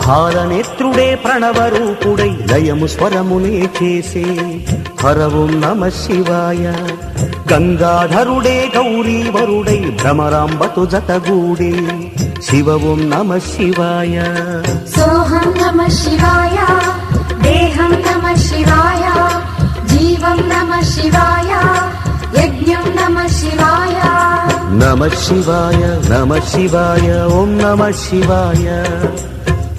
పాలనేత్రుడే ప్రణవరూపుడై లయము స్వరమునే చేసే హర ఓం నమ శివాయ. గంగాధరుడే గౌరీవరుడై భ్రమరాంబతు జతగూడే శివ ఓం నమ శివాయ. సోహం నమ శివాయ, దేహం నమ శివాయ, జీవం నమ శివాయ, యజ్ఞం నమ శివాయ. నమ శివాయ నమ శివాయ ఓం నమ శివాయ.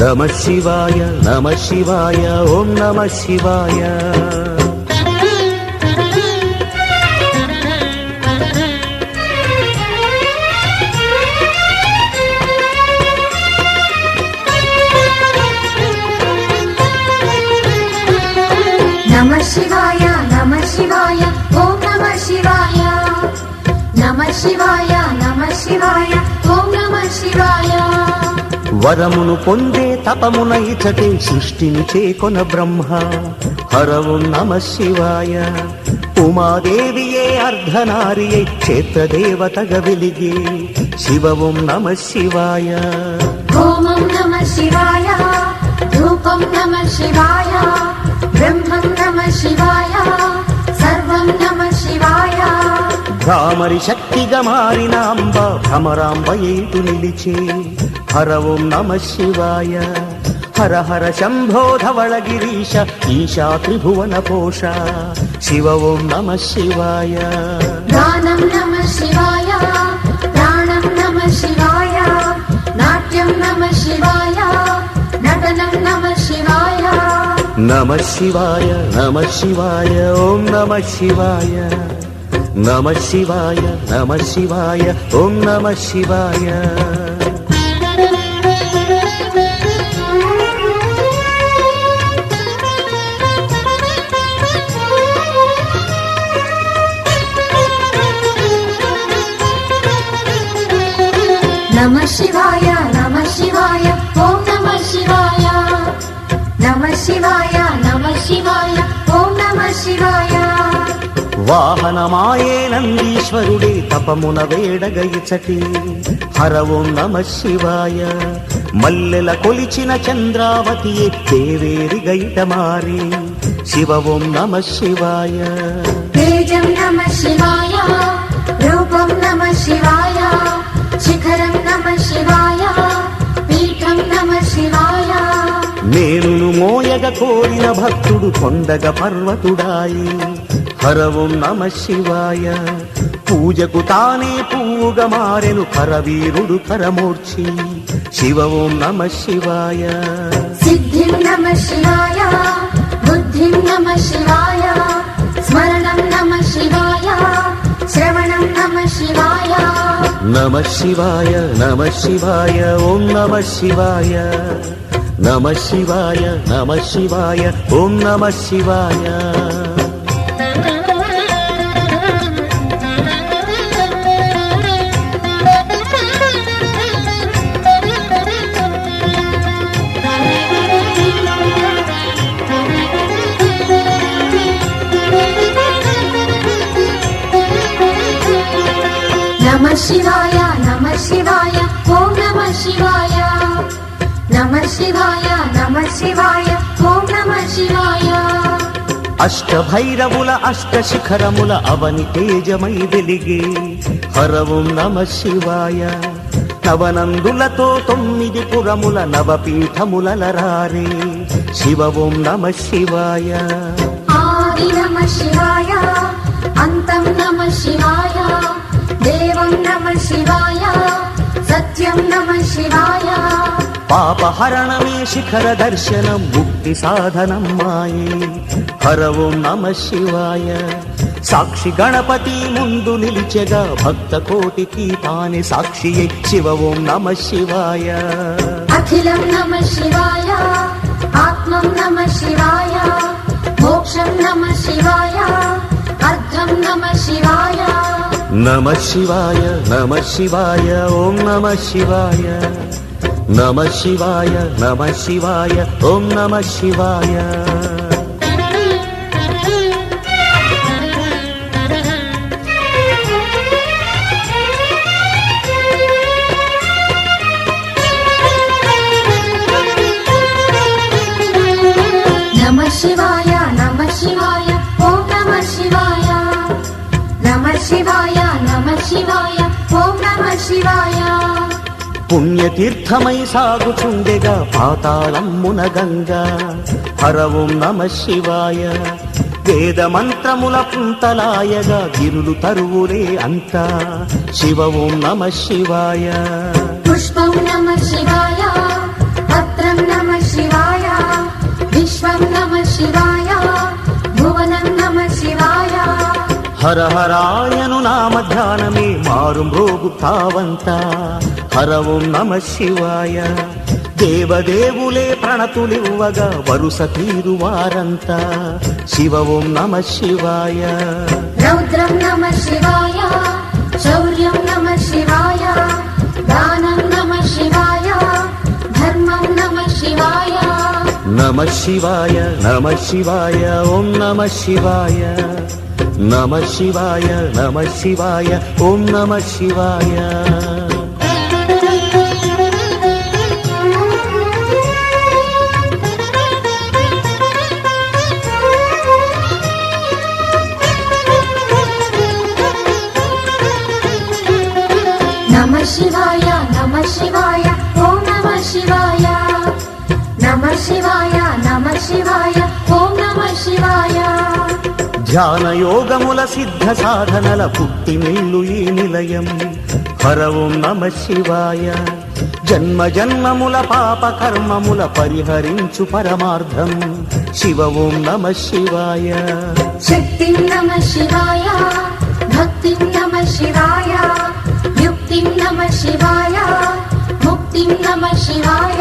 నమ శివాయ నమ శివాయ ఓం నమ శివాయ. నమ శివాయ నమ శివాయ ఓం నమ శివాయ. నమ శివాయ నమ శివాయ ఓం నమ శివాయ. వరమును పొందే తపమున ఇచటే సృష్టించే కొన బ్రహ్మ హర ఓం నమ శివాయ. ఉమాదేవియే అర్ధనారియై క్షేత్రదేవతగ వెలిగే శివ ఓం నమ శివాయ. ఓం నమ శివాయ, ధూపం నమ శివాయ, బ్రహ్మం నమ శివాయ, సర్వం నమ శివాయ. భ్రామరి శక్తిగా మారిన అంబ భ్రమరాంబ ఏటు నిలిచే హర ఓం నమ శివాయ. హర హర శంభో ధవళగిరీశ ఈశా త్రిభువన పోష శివ ఓం నమ శివాయ. గానం నమ శివాయ, ప్రాణం నమ శివాయ, నాట్యం నమ శివాయ, నటనం నమ శివాయ. నమ శివాయ నమ శివాయ ఓం నమ శివాయ. నమ శివాయ నమ శివాయ ఓం నమ శివాయ. నమ శివాయ నమ శివాయ ఓం నమ శివాయ. నమ శివాయ నమ శివాయ ఓం నమ శివాయ. వాహనమాయే నందీశ్వరుడే తపమున వేడగయిచటి హర ఓం నమ శివాయ. మల్లెల కొలిచిన చంద్రావతియే దేవేరి గైట మారి శివ ఓం నమ శివాయ. తేజం నమ శివాయ, రూపం నమ శివాయ, శిఖరం నమ శివాయ, పీఠం నమ శివాయ. నేను మోయగ కోరిన భక్తుడు కొండగ పర్వతుడాయి హర ఓం నమ శివాయ. పూజకు తానే పువ్వుగా మారెను కరవీరుడు కరమూర్చి శివ ఓం నమ శివాయ. సిద్ధిం నమ శివాయ, బుద్ధిం నమ శివాయ, స్మరణం నమ శివాయ, శ్రవణం నమ శివాయ. నమ శివాయ నమ శివాయ ఓం నమ శివాయ. నమ శివాయ నమ శివాయ ఓం నమ శివాయ. నమ శివాయ నమ శివాయ ఓం నమ శివాయ. నమ శివాయ నమ శివాయ ఓం నమ శివాయ. అష్టభైరవుల అష్ట శిఖరముల అవని తేజమై వెలిగే హర ఓం నమ శివాయ. నవనందులతో 9 పురముల నవపీఠముల రారే శివ ఓం నమ శివాయ. ఆది నమ శివాయ, అంతం నమ శివాయ, దేవం నమ శివాయ, సత్యం నమ శివాయ. పాపహరణమే శిఖర దర్శనం ముక్తి సాధనం మాయే హర ఓం నమ శివాయ. సాక్షి గణపతి ముందు నిలిచెగా భక్త కోటికి తానే సాక్షి శివ ఓం నమ శివాయ. అఖిలం నమ శివాయ, ఆత్మం నమ శివాయ, మోక్షం నమ శివాయ, అర్ధం నమ శివాయ. నమ శివాయ నమ శివాయ ఓం నమ శివాయ. నమ శివాయ నమ శివాయ ఓం నమ శివాయ. శివాయ నమః శివాయ ఓం నమః శివాయ పుణ్యతీర్థమై సాగుచుండెగా పాతాళమ్మున గంగా హర ఓం నమః శివాయ వేద మంత్రముల పుంతలాయగా గిరులు తరువులే అంతా శివ ఓం నమః శివాయ పుష్పం నమః శివాయ పత్రం నమః శివాయ విశ్వం నమః శివాయ భువనం నమః శివాయ హర హరాయను నామ ధ్యానమే మారు మ్రోగు తావంత హర ఓం నమః శివాయ దేవదేవులే ప్రణతులివ్వగా వరుస తీరువారంతా శివ ఓం నమః శివాయ రౌద్రం నమః శివాయ శౌర్యం నమః శివాయ దానం నమః శివాయ ధర్మం నమః శివాయ నమః శివాయ నమః శివాయ ఓం నమః శివాయ నమః శివాయ నమః శివాయ ఓం నమః శివాయ నమః శివాయ నమః శివాయ ఓం నమః శివాయ నమః శివాయ నమః శివాయ ఓం నమః శివాయ ధ్యాన యోగముల సిద్ధ సాధనల పుట్టినిల్లు ఈ నిలయం హర ఓం నమః శివాయ జన్మ జన్మముల పాప కర్మముల పరిహరించు పరమార్థం శివ ఓం నమః శివాయ శక్తిం నమః శివాయ భక్తిం నమః శివాయ యుక్తిం నమః శివాయ ముక్తిం నమః శివాయ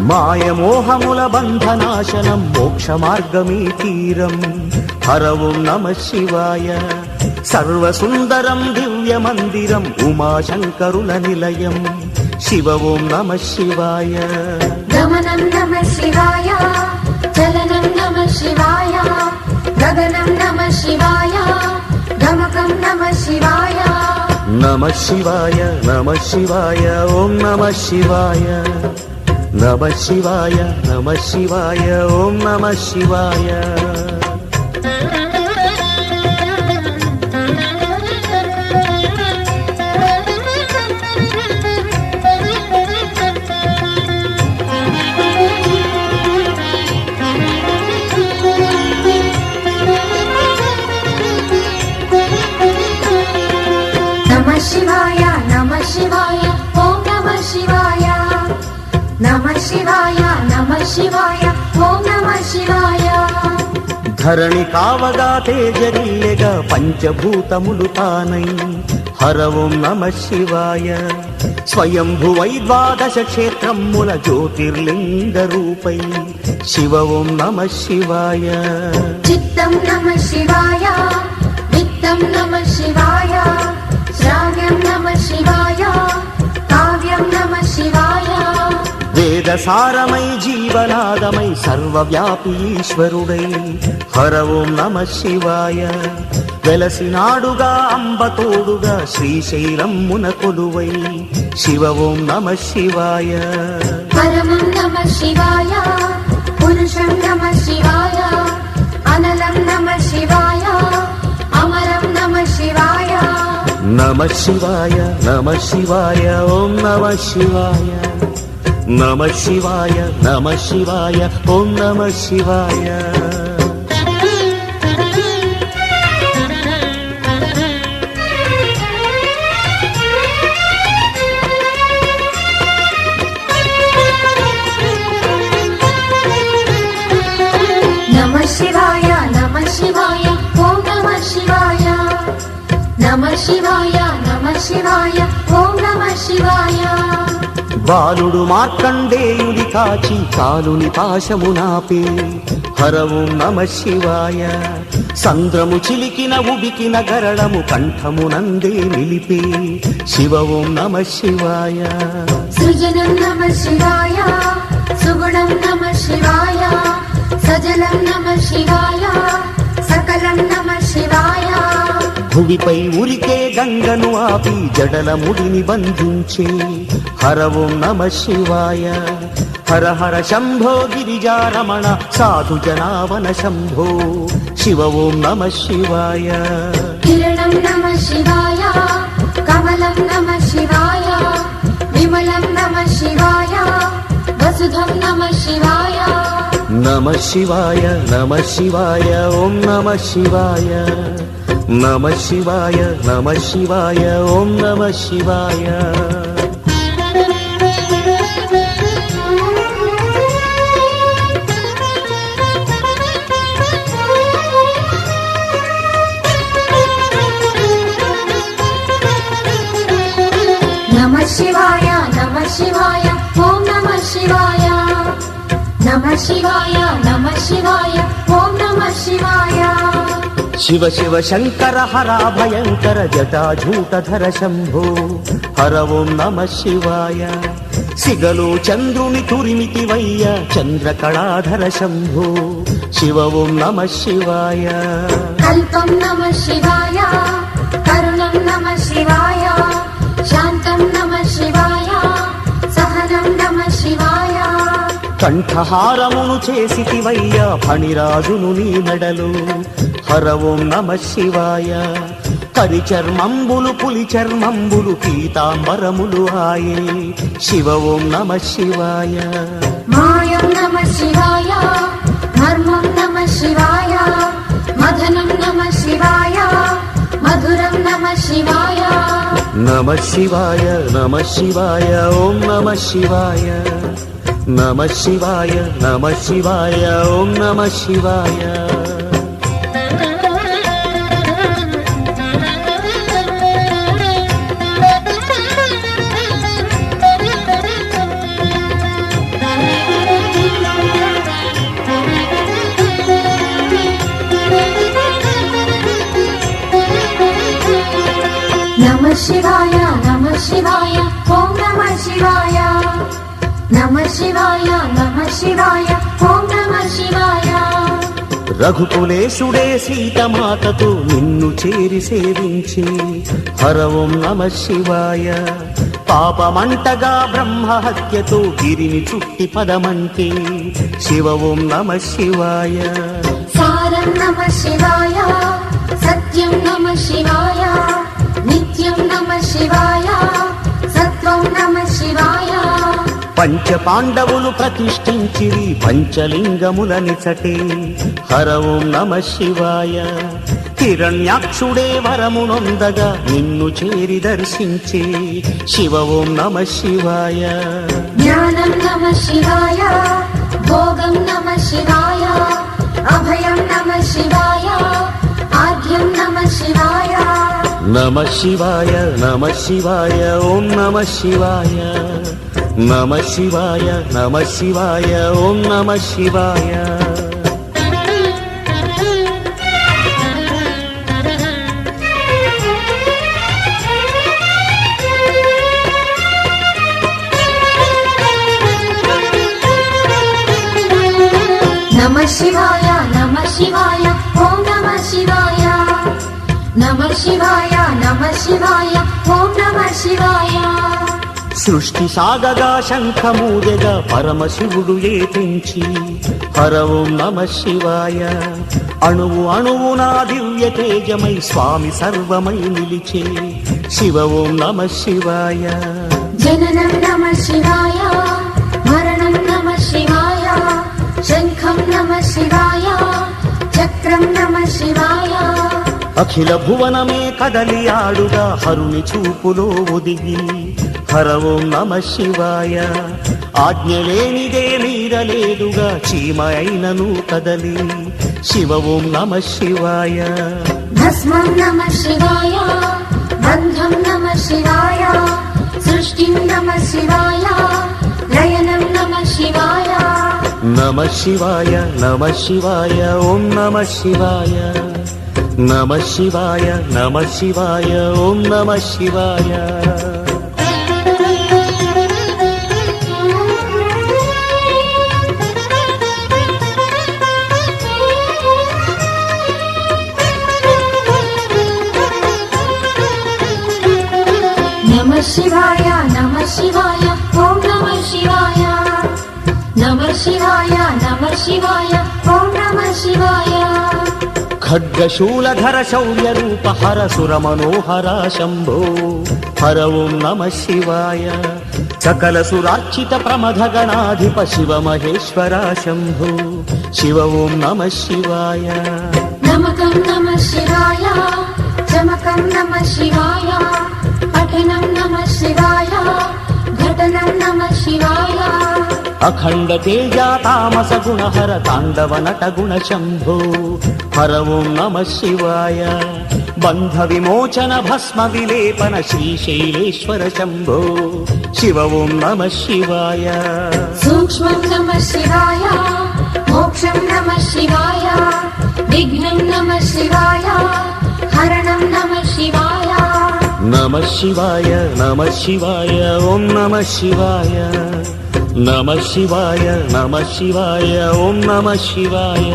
మాయ మోహముల బంధనాశనం మోక్ష మార్గమీ తీరం హర ఓం నమః శివాయ సర్వసుందరం దివ్య మందిరం ఉమాశంకరుల నిలయం శివ ఓం నమః శివాయ గమనం నమః శివాయ చలనం నమః శివాయ గగనం నమః శివాయ గమకం నమః శివాయ నమః శివాయ నమః శివాయ ఓం నమః శివాయ నమః శివాయ నమః శివాయ ఓం నమః శివాయ నమః శివాయ నమః శివాయ ఓం నమః శివాయ నమః శివాయ నమః శివాయ ఓం నమః శివాయ ధరణి కావగా తేజరిల్లెగా పంచభూతములు తానై హర ఓం నమః శివాయ స్వయంభువై ద్వాదశ క్షేత్రముల జ్యోతిర్లింగ రూపై శివ ఓం నమః శివాయ చిత్తం నమః శివాయ విత్తం నమః శివాయ శ్రావ్యం నమః శివాయ కావ్యం నమః శివాయ వేదసారమై జీవనాదమై సర్వవ్యాపి ఈశ్వరుడై హర ఓం నమః శివాయ వెలసినాడుగా అంబతోడుగా శ్రీశైలమ్మున కొలువై శివ ఓం నమః శివాయ పరమం నమః శివాయ పురుషం నమః శివాయ అనలం నమః శివాయ అమరం నమః శివాయ నమః శివాయ నమః శివాయ ఓం నమః శివాయ నమః శివాయ నమః శివాయ ఓం నమః శివాయ నమః శివాయ నమః శివాయ ఓం నమః శివాయ నమః శివాయ నమః శివాయ ఓం నమః శివాయ బాలుడు మార్కండేయుడి కాచి కాలుని పాశమునాపే హర ఓం నమః శివాయ సంద్రము చిలికిన ఉబికిన గరళము కంఠమునందే నిలిపే శివ ఓం నమః శివాయ సృజనం నమః శివాయ సుగుణం నమః శివాయ సజలం నమః శివాయ సకలం నమః శివాయ భువిపై ఉరికే గంగను ఆపి జడల ముడిని బంధించే హర ఓం నమః శివాయ హర హర శంభో గిరిజారమణ సాధు జనావన శంభో శివ ఓం నమః శివాయ కిరణం नमः शिवाय कमलं नमः शिवाय विमलं नमः शिवाय वसुधं नमः शिवाय नमः शिवाय नमः शिवाय ॐ नमः शिवाय नमः शिवाय नमः शिवाय ॐ नमः शिवाय नमः शिवाय नमः शिवाय ॐ नमः शिवाय नमः शिवाय नमः शिवाय ॐ नमः शिवाय शिव शिव शङ्कर हर भयङ्कर जटाजूटधर शम्भो हर ॐ नमः शिवाय सिगलो चन्द्रुनि तुरिमिति वय्य चन्द्रकलाधर शम्भो शिव ॐ नमः शिवाय कल्पं नमः शिवाय करुणं नमः शिवाय शान्तं नमः शिवाय सहनं नमः शिवाय కంఠహారమును చేసితివయ్యా ఫణిరాజును నీ మెడలు హర ఓం నమః శివాయ కరిచర్మంబులు పులి చర్మంబులు పీతాంబరములు ఆయే శివ ఓం నమః శివాయ मायं नमः शिवाय मर्मं नमः शिवाय मदनं नमः शिवाय मधुरं नमः शिवाय నమః శివాయ నమః శివాయ ఓం నమః శివాయ నమః శివాయ నమః శివాయ ఓం నమః శివాయ नमः शिवाय नमः शिवाय ॐ नमः शिवाय नमः शिवाय नमः शिवाय ॐ नमः शिवाय రఘుకులేశుడే సీతమాతతో నిన్ను చేరి సేవించి హర ఓం నమః శివాయ పాపమంటగా బ్రహ్మ హత్యతో గిరిని చుట్టి పదమంటే శివ ఓం నమః శివాయ सारं नमः शिवाय सत्यं नमः शिवाय नित्यं नमः शिवाय सत्वं नमः शिवाय పంచ పాండవులు ప్రతిష్ఠించిరి పంచలింగముల నిచటే హర ఓం నమః శివాయ హిరణ్యాక్షుడే వరమునొందగా నిన్ను చేరి దర్శించే శివ ఓం నమః శివాయ ज्ञानं नमः शिवाय भोगं नमः शिवाय अभयं नमः शिवाय आद्यं नमः शिवाय నమః శివాయ నమః శివాయ ఓం నమః శివాయ నమః శివాయ నమః శివాయ ఓం నమః శివాయ नमः शिवाय नमः शिवाय ॐ नमः शिवाय नमः शिवाय नमः शिवाय ॐ नमः शिवाय సృష్టి సాగగా శంఖమూదెగా పరమశివుడు ఏతించి హర ఓం నమః శివాయ అణువు అణువునా దివ్య తేజమై స్వామి సర్వమై నిలిచే శివ ఓం నమః శివాయ जननं नमः शिवाय मरणं नमः शिवाय शङ्खं नमः शिवाय चक्रं नमः शिवाय అఖిల భువనమే కదలి ఆడుగా హరుని చూపులో ఒదిగి హర ఓం నమః శివాయ ఆజ్ఞలేనిదే మీరలేదుగా చీమ అయినను కదలి శివ ఓం నమః శివాయ भस्मं नमः शिवाय बन्धं नमः शिवाय सृष्टिं नमः शिवाय लयनं नमः शिवाय నమః శివాయ నమః శివాయ ఓం నమః శివాయ నమః శివాయ నమః శివాయ ఓం నమః శివాయ नमः शिवाय नमः शिवाय ॐ नमः शिवाय नमः शिवाय नमः शिवाय ॐ नमः शिवाय ఖడ్గశూలధర శౌర్యరూప హర సుర మనోహర శంభో హర ఓం నమ శివాయ సకల సురార్చిత ప్రమథ గణాధిప శివ మహేశ్వర శంభో శివ ఓం నమ శివాయ నమకం నమ శివాయ చమకం నమ శివాయ పఠనం నమ శివాయ ఘటనం నమ శివాయ అఖండ తేజ తామస గుణ హర తాండవ నట గుణ శంభో హర ఓం నమ శివాయ బంధ విమోచన భస్మ విలేపన శ్రీశైలేశ్వర శంభో శివ ఓం నమ శివాయ సూక్ష్మం నమ శివాయ మోక్షం నమ శివాయ విఘ్నం నమ శివాయ హరణం నమ శివాయ నమ శివాయ నమ శివాయ ఓం నమ శివాయ నమ శివాయ నమ శివాయ ఓం నమ శివాయ